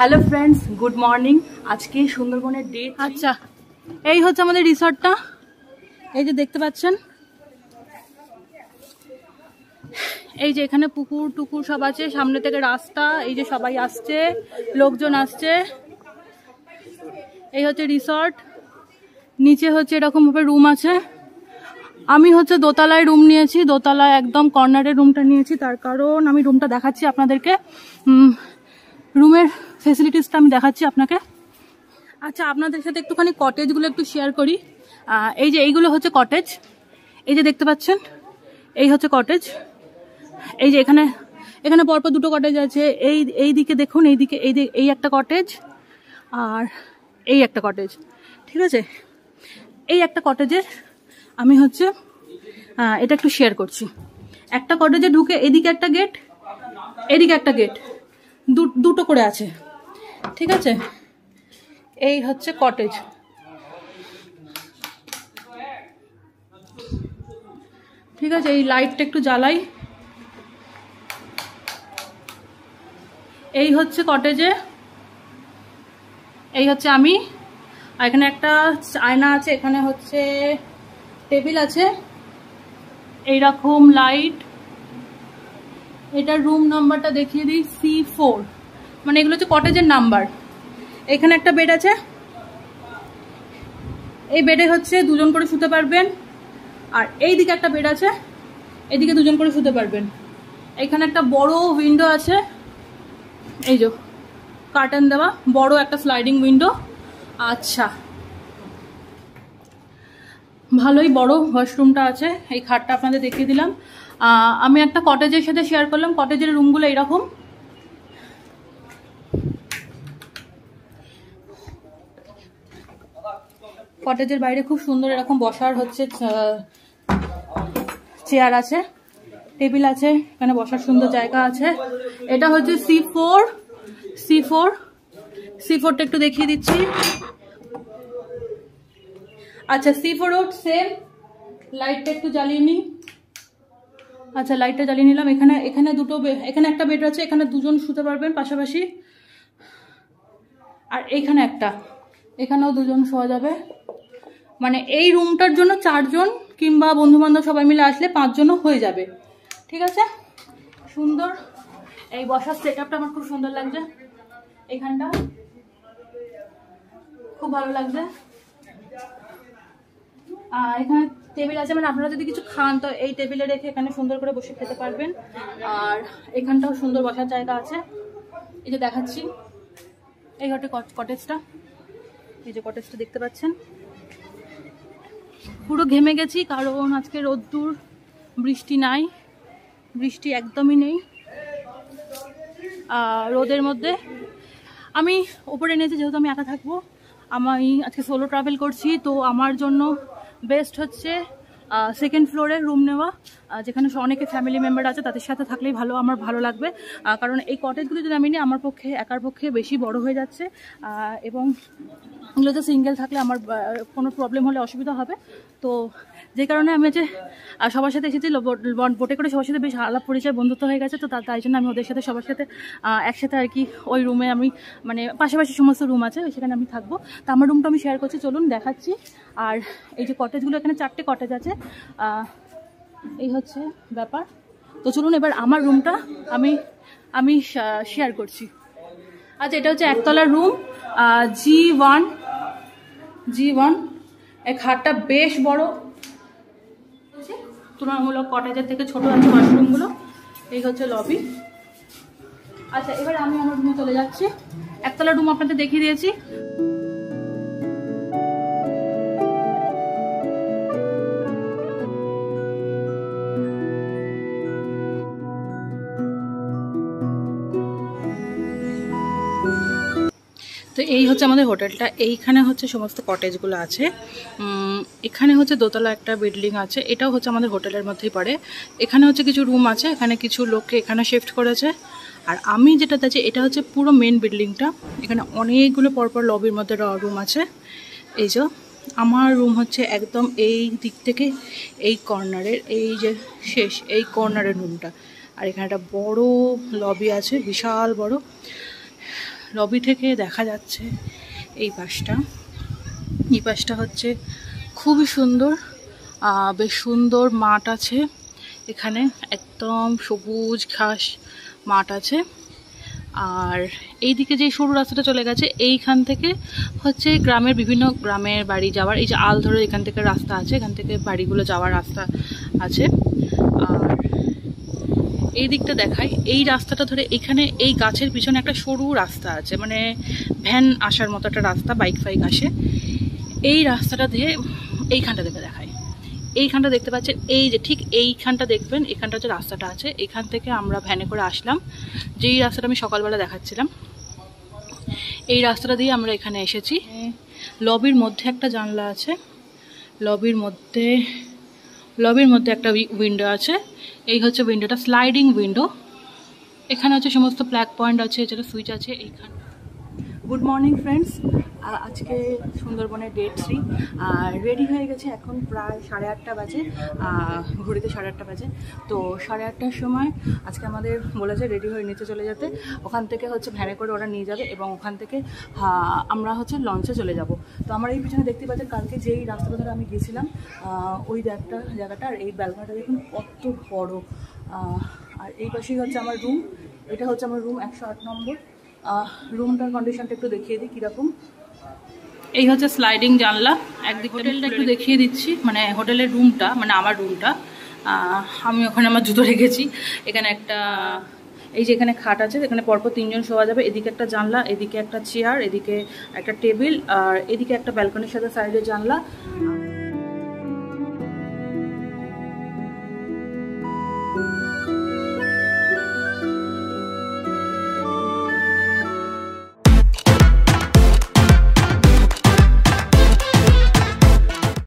Hello friends, good morning. আজকে সুন্দরবনের day. আচ্ছা, এই হচ্ছে আমাদের রিসর্টটা। এই যে দেখতে পাচ্ছেন, এই যে এখানে পুকুর টুকুর সব আছে, সামনে থেকে রাস্তা, এই যে সবাই আসছে, লোকজন আসছে। এই হচ্ছে রিসর্ট, নিচে হচ্ছে এরকম ভাবে রুম আছে। আমি হচ্ছে দোতলায় রুম নিয়েছি, দোতলায় একদম কর্নারের রুমটা নিয়েছি, তার কারণ আমি রুমটা দেখাচ্ছি আপনাদেরকে। রুমের ফেসিলিটিসটা আমি দেখাচ্ছি আপনাকে। আচ্ছা, আপনাদের সাথে একটুখানি কটেজগুলো একটু শেয়ার করি। এই যে এইগুলো হচ্ছে কটেজ, এই যে দেখতে পাচ্ছেন, এই হচ্ছে কটেজ। এই যে এখানে এখানে পরপর দুটো কটেজ আছে। এই দিকে দেখুন, এই একটা কটেজ আর এই একটা কটেজ, ঠিক আছে। এই একটা কটেজে আমি হচ্ছে এটা একটু শেয়ার করছি। একটা কটেজে ঢুকে এদিকে একটা গেট, এদিকে একটা গেট, দুটো করে আছে, ঠিক আছে। এই হচ্ছে কটেজ। ঠিক আছে, এই লাইটটা একটু জ্বালাই। এই হচ্ছে কটেজে, এই হচ্ছে আমি। আর এখানে একটা আয়না আছে, এখানে হচ্ছে টেবিল আছে, এইরকম লাইট। এটার রুম নাম্বারটা দেখিয়ে দিই, C4, মানে এগুলো হচ্ছে কটেজের নাম্বার। এখানে একটা বেড আছে, এই বেডে হচ্ছে দুজন করে শুতে পারবেন। আর এই দিকে একটা বেড আছে, এদিকে দুজন করে শুতে পারবেন। এখানে একটা বড় উইন্ডো আছে, এই যে কার্টেন দেওয়া বড় একটা স্লাইডিং উইন্ডো। আচ্ছা, ভালোই বড় ওয়াশরুমটা আছে। এই খাটটা আপনাদের দেখিয়ে দিলাম। আমি একটা কটেজের সাথে শেয়ার করলাম। কটেজের রুমগুলো এইরকম। কটেজের বাইরে খুব সুন্দর এরকম বসার হচ্ছে চেয়ার আছে, টেবিল আছে, এখানে বসার সুন্দর জায়গা আছে। এটা হচ্ছে C4টা একটু দেখিয়ে দিচ্ছি। আচ্ছা, C4ও সেম। লাইটটা একটু জ্বালিয়ে নিই। আচ্ছা, লাইটটা জ্বালিয়ে নিলাম। এখানে দুটো, এখানে একটা বেড আছে, এখানে দুজন শুতে পারবেন পাশাপাশি। আর এইখানে একটা, এখানেও দুজন শোয়া যাবে। মানে এই রুমটার জন্য 4 জন, কিংবা বন্ধু বান্ধব সবাই মিলে আসলে 5 জনও হয়ে যাবে, ঠিক আছে। সুন্দর এই বসার সেটআপটা আমার খুব সুন্দর লাগছে। এখানটা খুব ভালো লাগছে। এখানে টেবিল আছে, মানে আপনারা যদি কিছু খান তো এই টেবিলে রেখে এখানে সুন্দর করে বসে খেতে পারবেন। আর এখানটাও সুন্দর বসার জায়গা আছে। এই যে দেখাচ্ছি, এই হচ্ছে কটেজটা। এই যে কটেজটা দেখতে পাচ্ছেন। পুরো ঘেমে গেছি, কারণ আজকে রোদ্দুর, বৃষ্টি নাই, বৃষ্টি একদমই নেই। রোদের মধ্যে আমি ওপরে নিয়েছি, যেহেতু আমি একা থাকবো, আমি আজকে সোলো ট্রাভেল করছি, তো আমার জন্য বেস্ট হচ্ছে সেকেন্ড ফ্লোরে রুম নেওয়া, যেখানে অনেকে ফ্যামিলি মেম্বার আছে, তাদের সাথে থাকলেই আমার ভালো লাগবে। কারণ এই কটেজগুলো যদি আমি নিই, আমার পক্ষে একার পক্ষে বেশি বড় হয়ে যাচ্ছে, এবং এগুলোতে সিঙ্গেল থাকলে আমার কোনো প্রবলেম হলে অসুবিধা হবে। তো যে কারণে আমি যে সবার সাথে এসেছি, বোটে করে সবার সাথে বেশ আলাপ পরিচয়, বন্ধুত্ব হয়ে গেছে। তো তাই জন্য আমি ওদের সাথে সবার সাথে একসাথে আর কি ওই রুমে আমি, মানে পাশাপাশি সমস্ত রুম আছে, সেখানে আমি থাকবো। তো আমার রুমটা আমি শেয়ার করছি, চলুন দেখাচ্ছি। আর এই যে কটেজগুলো, এখানে 4টে কটেজ আছে, এই হচ্ছে ব্যাপার। তো চলুন এবার আমার রুমটা আমি শেয়ার করছি। আচ্ছা, এটা হচ্ছে একতলার রুম, G1। এই খাটটা বেশ বড়, তুলনামূলক কটেজের থেকে ছোট আছে ওয়াশরুমগুলো। এই হচ্ছে লবি। আচ্ছা, এবার আমি আমার রুমে চলে যাচ্ছি। একতলা রুম আপনাদের দেখিয়ে দিয়েছি। তো এই হচ্ছে আমাদের হোটেলটা। এইখানে হচ্ছে সমস্ত কটেজগুলো আছে। এখানে হচ্ছে দোতলা একটা বিল্ডিং আছে, এটাও হচ্ছে আমাদের হোটেলের মধ্যেই পড়ে। এখানে হচ্ছে কিছু রুম আছে, এখানে কিছু লোককে এখানে শিফট করেছে। আর আমি যেটাতে আছি, এটা হচ্ছে পুরো মেন বিল্ডিংটা। এখানে অনেকগুলো পরপর লবির মধ্যে রুম আছে। এই যে আমার রুম হচ্ছে একদম এই দিক থেকে এই কর্নারের, এই যে শেষ এই কর্নারের রুমটা। আর এখানে একটা বড় লবি আছে, বিশাল বড়। লবি থেকে দেখা যাচ্ছে এই পাশটা। এই পাশটা হচ্ছে খুবই সুন্দর, বেশ সুন্দর মাঠ আছে এখানে, একদম সবুজ ঘাস মাঠ আছে। আর এইদিকে যে সরু রাস্তাটা চলে গেছে এইখান থেকে হচ্ছে গ্রামের বিভিন্ন গ্রামের বাড়ি যাওয়ার, এই যে আল ধরে এখান থেকে রাস্তা আছে, এখান থেকে বাড়িগুলো যাওয়ার রাস্তা আছে। আর এই দিকটা দেখাই, এই রাস্তাটা ধরে এখানে এই গাছের পিছনে একটা সরু রাস্তা আছে, মানে ভ্যান আসার মতো একটা রাস্তা, বাইক ফাইক আসে। এই রাস্তাটা দিয়ে এইখানটা থেকে দেখাই, এইখানটা দেখতে পাচ্ছেন, এই যে ঠিক এইখানটা দেখবেন, এখানটা যে রাস্তাটা আছে এখান থেকে আমরা ভ্যানে করে আসলাম, যেই রাস্তাটা আমি সকালবেলা দেখাচ্ছিলাম এই রাস্তাটা দিয়ে আমরা এখানে এসেছি। লবির মধ্যে একটা জানলা আছে, লবির মধ্যে একটা উইন্ডো আছে, এই হচ্ছে উইন্ডোটা, স্লাইডিং উইন্ডো। এখানে হচ্ছে সমস্ত প্লাগ পয়েন্ট আছে, যেটা সুইচ আছে এইখানে। গুড মর্নিং ফ্রেন্ডস, আজকে সুন্দরবনের ডে 3 আর রেডি হয়ে গেছে, এখন প্রায় 8:30 বাজে, ঘড়িতে 8:30 বাজে। তো 8:30টার সময় আজকে আমাদের বলেছে রেডি হয়ে নিচে চলে যেতে, ওখান থেকে হচ্ছে ভ্যানে করে ওরা নিয়ে যাবে এবং ওখান থেকে আমরা হচ্ছে লঞ্চে চলে যাব। তো আমার এই পিছনে দেখতে পাচ্ছেন কালকে যেই রাস্তাটা ধরে আমি গিয়েছিলাম ওই জায়গাটা, আর এই ব্যালকনিটা দেখুন কত বড়। আর এই পাশেই হচ্ছে আমার রুম, এটা হচ্ছে আমার রুম 108 নম্বর। রুমটার কন্ডিশনটা একটু দেখিয়ে দিই কীরকম। এই হচ্ছে স্লাইডিং জানলা, একদিকে হোটেলটা একটু দেখিয়ে দিচ্ছি, মানে হোটেলের রুমটা, মানে আমার রুমটা। আমি ওখানে আমার জুতো রেখেছি, এখানে একটা এই যে এখানে খাট আছে, এখানে পরপর 3 জন শোয়া যাবে। এদিকে একটা জানলা, এদিকে একটা চেয়ার, এদিকে একটা টেবিল, আর এদিকে একটা ব্যালকনির সাথে সাইডে জানলা।